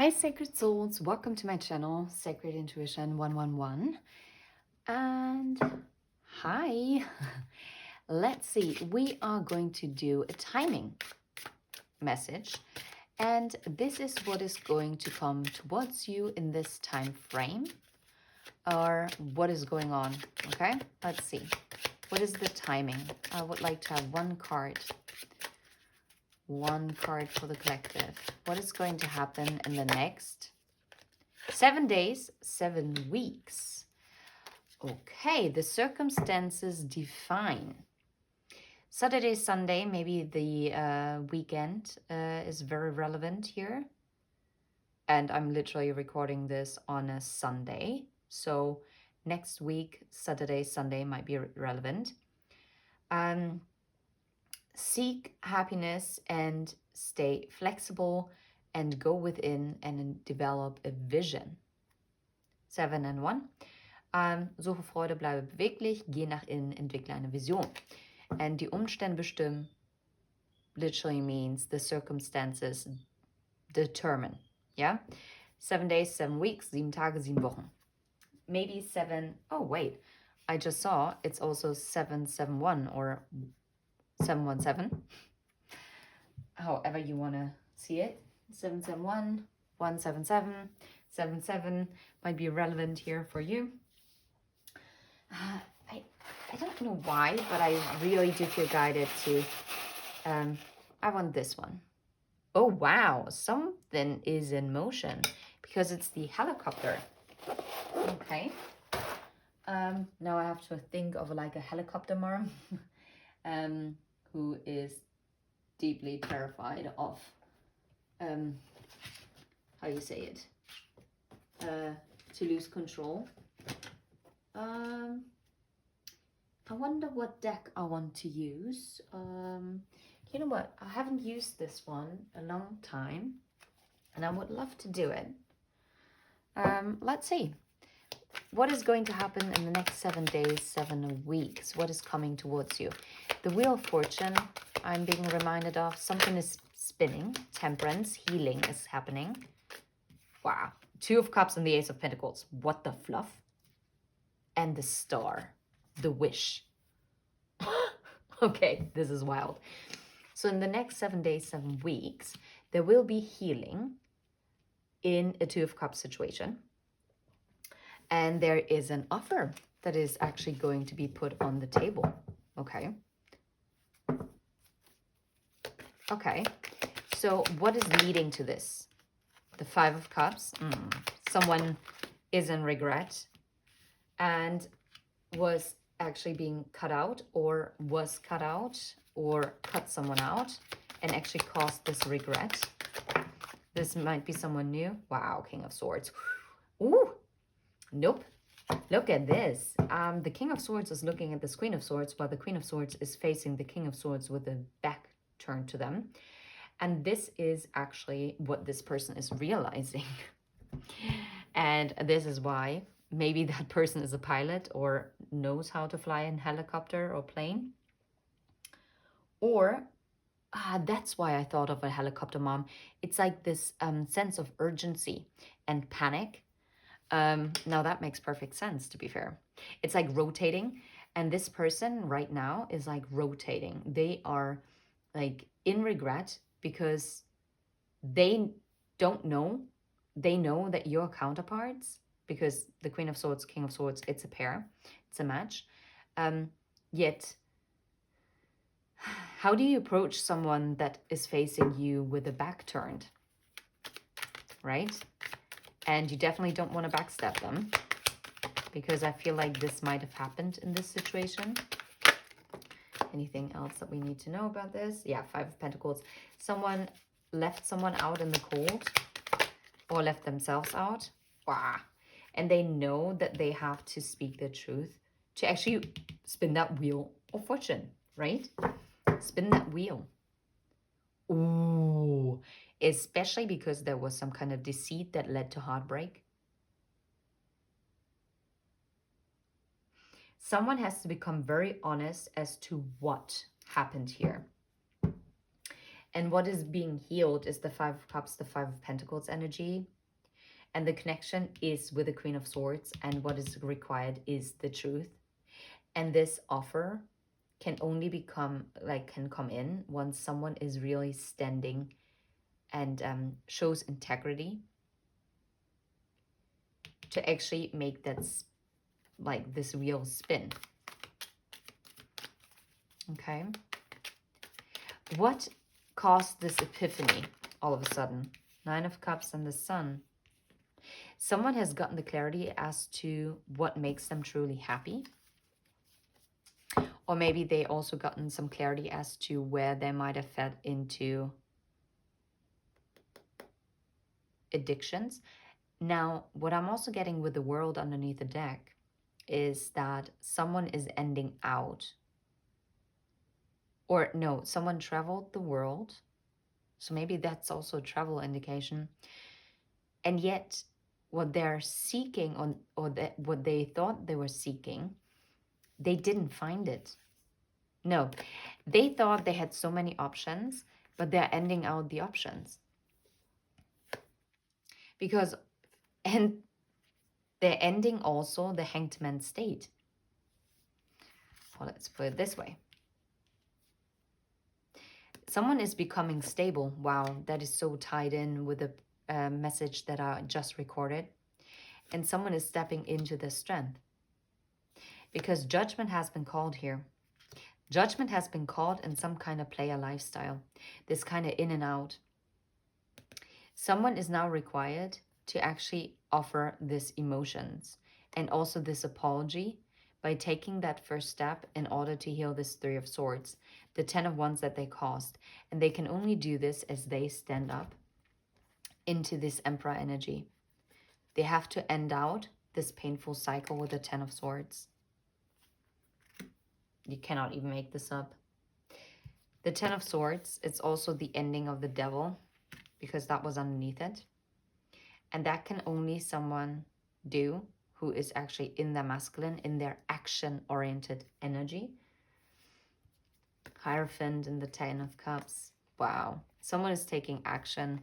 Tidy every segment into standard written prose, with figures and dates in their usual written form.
Hi, Sacred Souls. Welcome to my channel, Sacred Intuition 111. And hi. Let's see. We are going to do a timing message. And this is what is going to come towards you in this time frame. Or what is going on. Okay? Let's see. What is the timing? I would like to have one card. One card for the collective. What is going to happen in the next 7 days, 7 weeks. Okay, the circumstances define. Saturday, Sunday, maybe the weekend is very relevant here. And I'm literally recording this on a Sunday. So next week, Saturday, Sunday might be relevant. Seek happiness and stay flexible and go within and develop a vision. 7 and 1. Suche Freude, bleibe beweglich, geh nach innen, entwickle eine Vision. And die Umstände bestimmen literally means the circumstances determine. Yeah? 7 days, 7 weeks, 7 Tage, 7 Wochen. Maybe 7, oh wait, I just saw it's also 771 or 717. However you want to see it. 771, 177, 77 might be relevant here for you. I don't know why, but I really do feel guided to, I want this one. Oh, wow, something is in motion because it's the helicopter. Okay. Now I have to think of like a helicopter mom who is deeply terrified of, how you say it, to lose control. I wonder what deck I want to use. You know what? I haven't used this one a long time, and I would love to do it. Let's see. What is going to happen in the next 7 days, 7 weeks? What is coming towards you? The Wheel of Fortune, I'm being reminded of. Something is spinning. Temperance, healing is happening. Wow. 2 of Cups and the Ace of Pentacles. What the fluff? And the Star. The Wish. Okay, this is wild. So in the next 7 days, 7 weeks, there will be healing in a 2 of Cups situation. And there is an offer that is actually going to be put on the table. Okay. Okay. So what is leading to this? The 5 of Cups. Someone is in regret and was actually being cut out or was cut out or cut someone out and actually caused this regret. This might be someone new. Wow, King of Swords. Ooh, nope. Look at this. The King of Swords is looking at the Queen of Swords while the Queen of Swords is facing the King of Swords with the back turned to them. And this is actually what this person is realizing. And this is why maybe that person is a pilot or knows how to fly a helicopter or plane. Or that's why I thought of a helicopter mom. It's like this sense of urgency and panic. Now that makes perfect sense, to be fair. It's like rotating. And this person right now is like rotating. They are like in regret because they don't know. They know that you're counterparts because the Queen of Swords, King of Swords, it's a pair. It's a match. Yet, how do you approach someone that is facing you with a back turned? Right? And you definitely don't want to backstab them because I feel like this might have happened in this situation. Anything else that we need to know about this? Yeah, 5 of Pentacles. Someone left someone out in the cold or left themselves out. Wow. And they know that they have to speak the truth to actually spin that wheel of fortune, right? Spin that wheel. Ooh. Especially because there was some kind of deceit that led to heartbreak. Someone has to become very honest as to what happened here. And what is being healed is the Five of Cups, the Five of Pentacles energy. And the connection is with the Queen of Swords. And what is required is the truth. And this offer can only can come in once someone is really standing and shows integrity to actually make that this wheel spin. Okay. What caused this epiphany all of a sudden? Nine of Cups and the Sun. Someone has gotten the clarity as to what makes them truly happy. Or maybe they also gotten some clarity as to where they might have fed into addictions. Now, what I'm also getting with the World underneath the deck is that someone is ending out. Or no, someone traveled the world. So maybe that's also a travel indication. And yet what they're seeking what they thought they were seeking, they didn't find it. No, they thought they had so many options, but they're ending out the options. And they're ending also the Hanged Man state. Well, let's put it this way. Someone is becoming stable. Wow, that is so tied in with the message that I just recorded. And someone is stepping into the strength. Because judgment has been called here. Judgment has been called in some kind of player lifestyle. This kind of in and out. Someone is now required to actually offer this emotions and also this apology by taking that first step in order to heal this Three of Swords, the 10 of Wands that they caused. And they can only do this as they stand up into this Emperor energy. They have to end out this painful cycle with the 10 of Swords. You cannot even make this up. The 10 of Swords, it's also the ending of the Devil, because that was underneath it. And that can only someone do who is actually in their masculine, in their action-oriented energy. Hierophant and the 10 of Cups. Wow. Someone is taking action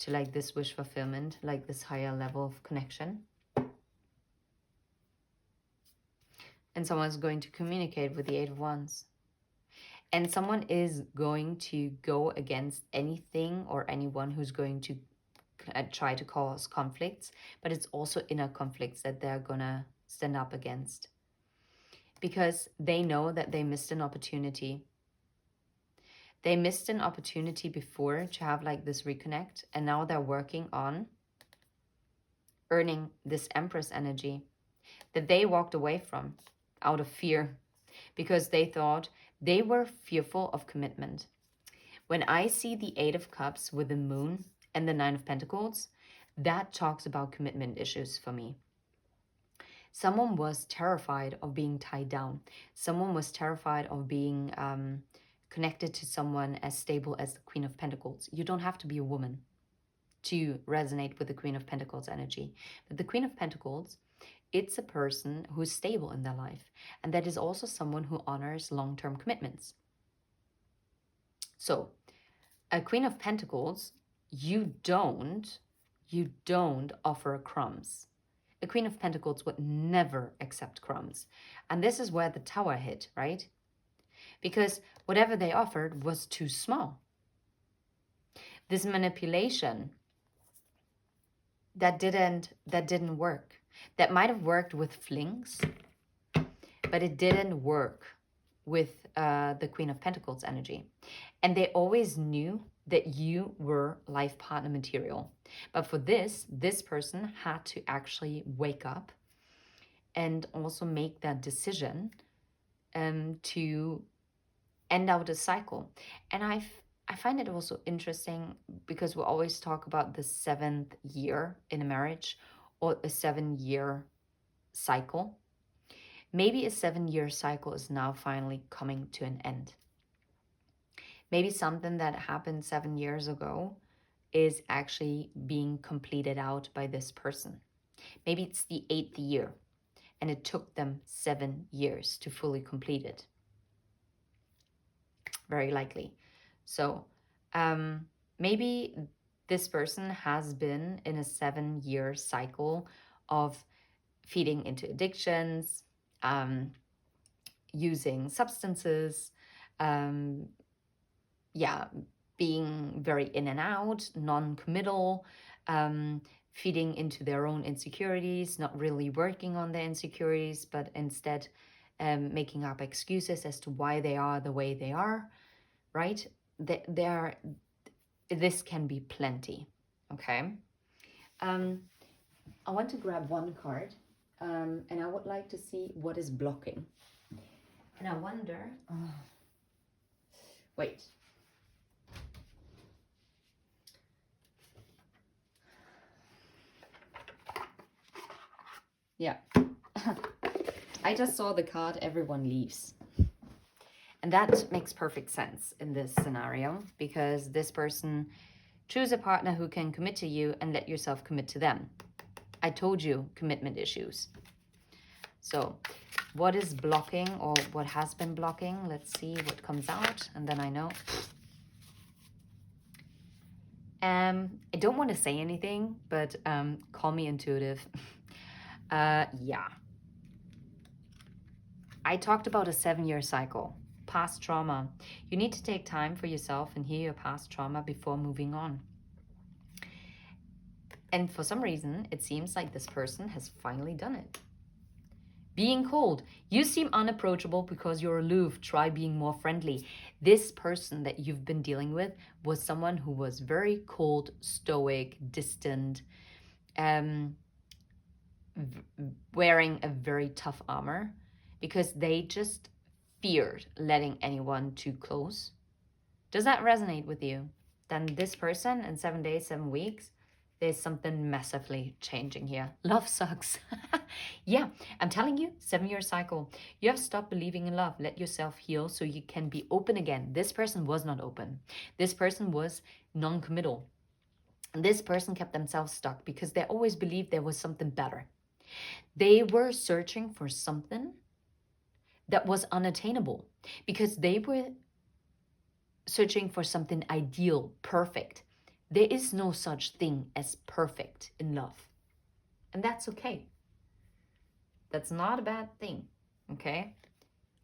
to this wish fulfillment, this higher level of connection. And someone's going to communicate with the 8 of Wands. And someone is going to go against anything or anyone who's going to try to cause conflicts. But it's also inner conflicts that they're going to stand up against. Because they know that they missed an opportunity. They missed an opportunity before to have this reconnect. And now they're working on earning this Empress energy that they walked away from out of fear. Because they thought they were fearful of commitment. When I see the 8 of Cups with the Moon and the 9 of Pentacles, that talks about commitment issues for me. Someone was terrified of being tied down. Someone was terrified of being connected to someone as stable as the Queen of Pentacles. You don't have to be a woman to resonate with the Queen of Pentacles energy. But the Queen of Pentacles, it's a person who's stable in their life. And that is also someone who honors long-term commitments. So, a Queen of Pentacles, you don't offer crumbs. A Queen of Pentacles would never accept crumbs. And this is where the Tower hit, right? Because whatever they offered was too small. This manipulation, that didn't work. That might have worked with flings, but it didn't work with the Queen of Pentacles energy. And they always knew that you were life partner material. But for this person had to actually wake up and also make that decision to end out a cycle. And I find it also interesting because we always talk about the 7th year in a marriage or a 7-year cycle. Maybe a 7-year cycle is now finally coming to an end. Maybe something that happened 7 years ago is actually being completed out by this person. Maybe it's the 8th year and it took them 7 years to fully complete it. Very likely. So Maybe this person has been in a 7-year cycle of feeding into addictions, using substances, um, yeah, being very in and out, non-committal, feeding into their own insecurities, not really working on their insecurities, but instead making up excuses as to why they are the way they are, right? This can be plenty, okay? I want to grab one card, and I would like to see what is blocking. And I wonder, wait. Yeah. I just saw the card, everyone leaves. And that makes perfect sense in this scenario, because this person, choose a partner who can commit to you and let yourself commit to them. I told you, commitment issues. So what is blocking, or what has been blocking? Let's see what comes out, and then I know. I don't want to say anything, but call me intuitive. Yeah. I talked about a 7-year cycle. Past trauma. You need to take time for yourself and heal your past trauma before moving on. And for some reason, it seems like this person has finally done it. Being cold. You seem unapproachable because you're aloof. Try being more friendly. This person that you've been dealing with was someone who was very cold, stoic, distant, wearing a very tough armor, because they just feared letting anyone too close. Does that resonate with you? Then this person in 7 days, 7 weeks, there's something massively changing here. Love sucks. Yeah, I'm telling you, 7-year cycle. You have stopped believing in love. Let yourself heal so you can be open again. This person was not open. This person was non-committal. This person kept themselves stuck because they always believed there was something better. They were searching for something that was unattainable because they were searching for something ideal, perfect. There is no such thing as perfect in love. And that's okay. That's not a bad thing, okay?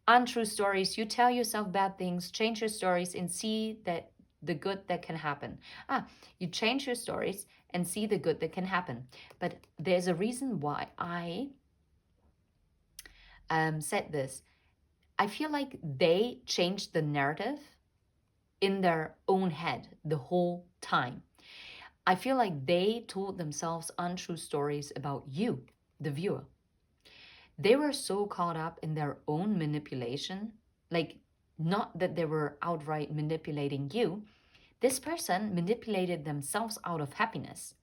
Untrue stories, you tell yourself bad things, change your stories and see that the good that can happen. You change your stories and see the good that can happen. But there's a reason why I said this. I feel like they changed the narrative in their own head the whole time. I feel like they told themselves untrue stories about you, the viewer. They were so caught up in their own manipulation, like not that they were outright manipulating you. This person manipulated themselves out of happiness.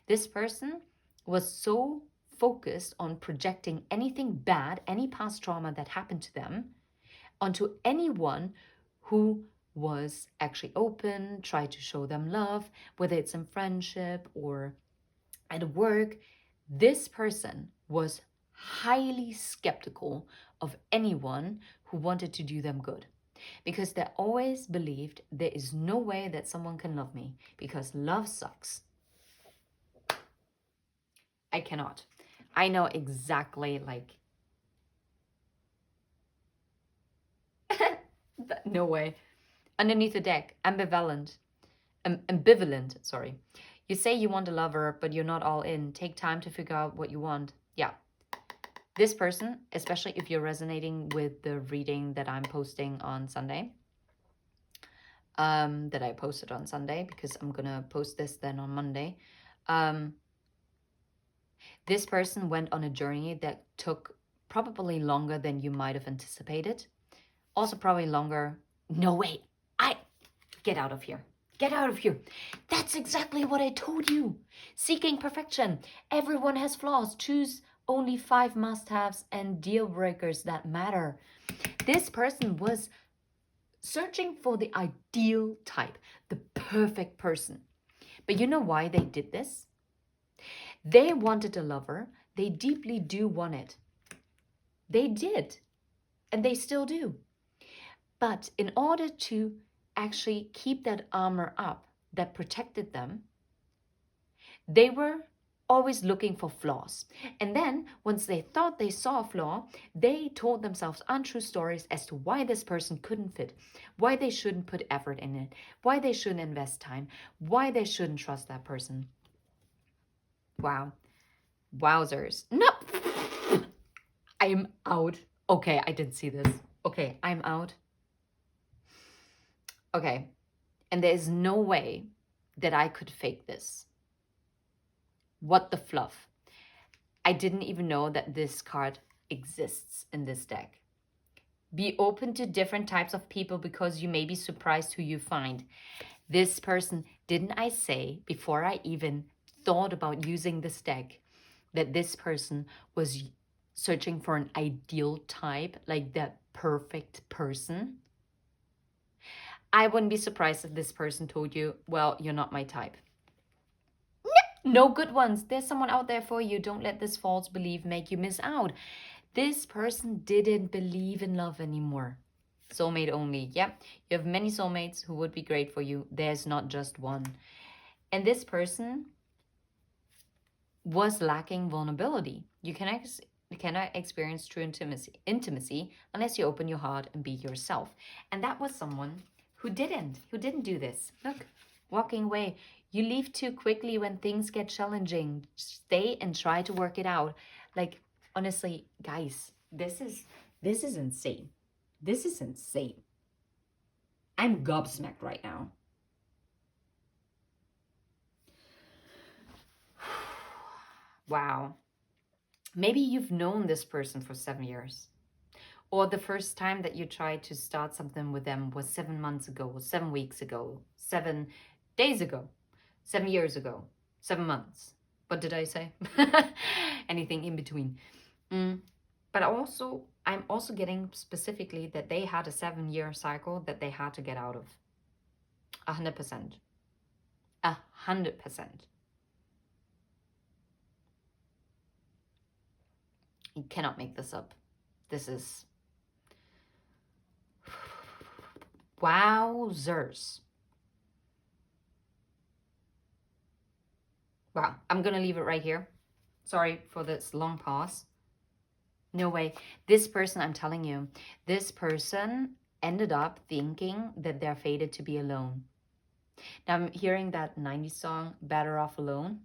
This person was so focused on projecting anything bad, any past trauma that happened to them, onto anyone who was actually open, tried to show them love, whether it's in friendship or at work. This person was highly skeptical of anyone who wanted to do them good, because they always believed there is no way that someone can love me because love sucks. I cannot. I know exactly, like, no way. Underneath the deck, ambivalent, sorry. You say you want a lover, but you're not all in. Take time to figure out what you want. Yeah. This person, especially if you're resonating with the reading that I'm posting on Sunday, that I posted on Sunday, because I'm going to post this then on Monday. This person went on a journey that took probably longer than you might have anticipated. Also probably longer. No, wait. Get out of here. Get out of here. That's exactly what I told you. Seeking perfection. Everyone has flaws. Choose only 5 must-haves and deal breakers that matter. This person was searching for the ideal type, the perfect person. But you know why they did this? They wanted a lover. They deeply do want it. They did. And they still do. But in order to actually keep that armor up that protected them, they were always looking for flaws. And then, once they thought they saw a flaw, they told themselves untrue stories as to why this person couldn't fit, why they shouldn't put effort in it, why they shouldn't invest time, why they shouldn't trust that person. Wow. Wowzers. No! I'm out. Okay, I didn't see this. Okay, I'm out. Okay. And there's no way that I could fake this. What the fluff? I didn't even know that this card exists in this deck. Be open to different types of people because you may be surprised who you find. This person, didn't I say before I even thought about using this deck that this person was searching for an ideal type, like the perfect person? I wouldn't be surprised if this person told you, well, you're not my type. No good ones. There's someone out there for you. Don't let this false belief make you miss out. This person didn't believe in love anymore. Soulmate only. Yep. You have many soulmates who would be great for you. There's not just one. And this person was lacking vulnerability. You cannot experience true intimacy unless you open your heart and be yourself. And that was someone who didn't do this. Look, walking away. You leave too quickly when things get challenging. Stay and try to work it out. Like, honestly, guys, this is insane. This is insane. I'm gobsmacked right now. Wow. Maybe you've known this person for 7 years. Or the first time that you tried to start something with them was 7 months ago, 7 weeks ago, 7 days ago, 7 years ago, 7 months. What did I say? Anything in between. But I'm also getting specifically that they had a 7-year cycle that they had to get out of. 100%. 100%. You cannot make this up. This is... Wowzers. Wow, I'm gonna leave it right here. Sorry for this long pause. No way. This person, I'm telling you, this person ended up thinking that they're fated to be alone. Now I'm hearing that 90s song, Better Off Alone.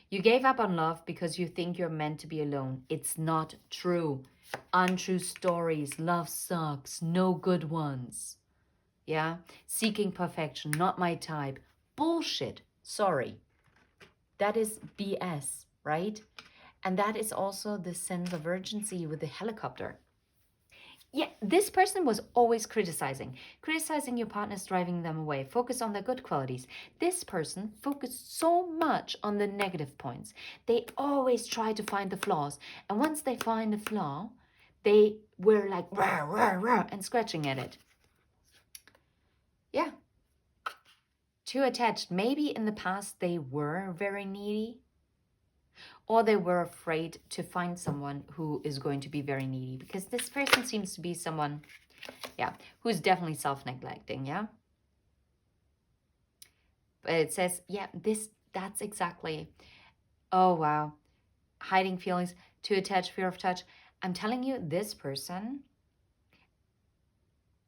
You gave up on love because you think you're meant to be alone. It's not true. Untrue stories. Love sucks. No good ones. Yeah? Seeking perfection. Not my type. Bullshit. Sorry. That is BS, right? And that is also the sense of urgency with the helicopter. Yeah, this person was always criticizing your partners, driving them away. Focus on their good qualities. This person focused so much on the negative points. They always try to find the flaws. And once they find a flaw, they were like, rah, rah, rah, and scratching at it. Yeah. Too attached. Maybe in the past they were very needy. Or they were afraid to find someone who is going to be very needy. Because this person seems to be someone, yeah, who's definitely self-neglecting, yeah? But it says, yeah, that's exactly, oh, wow. Hiding feelings, too attached, fear of touch. I'm telling you, this person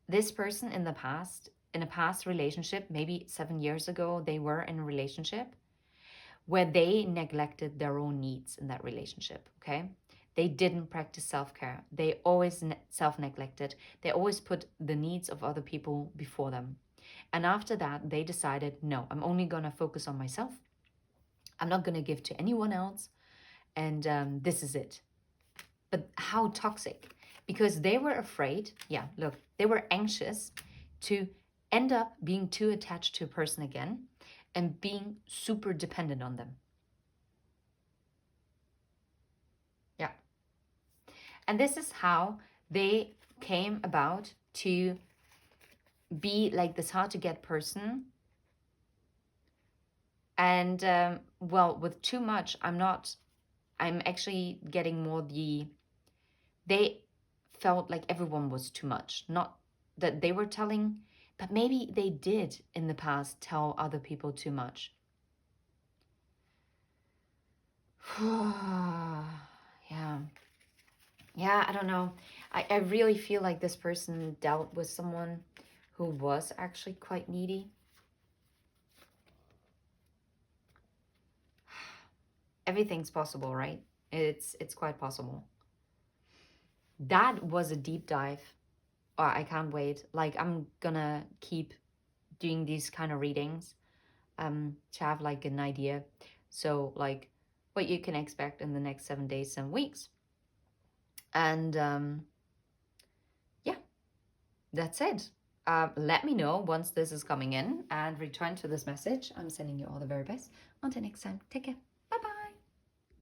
in the past, in a past relationship, maybe 7 years ago, they were in a relationship where they neglected their own needs in that relationship, okay? They didn't practice self-care. They always self-neglected. They always put the needs of other people before them. And after that, they decided, no, I'm only going to focus on myself. I'm not going to give to anyone else. And this is it. But how toxic? Because they were afraid, yeah, look, they were anxious to end up being too attached to a person again and being super dependent on them. Yeah. And this is how they came about to be like this hard to get person. And well, with too much, I'm actually getting more they felt like everyone was too much. Not that they were telling, But maybe they did in the past tell other people too much. Yeah. Yeah, I don't know. I really feel like this person dealt with someone who was actually quite needy. Everything's possible, right? It's quite possible. That was a deep dive. Oh, I can't wait. Like, I'm gonna keep doing these kind of readings to have like an idea. So like what you can expect in the next 7 days and weeks. And yeah, that's it. Let me know once this is coming in and return to this message. I'm sending you all the very best. Until next time, take care.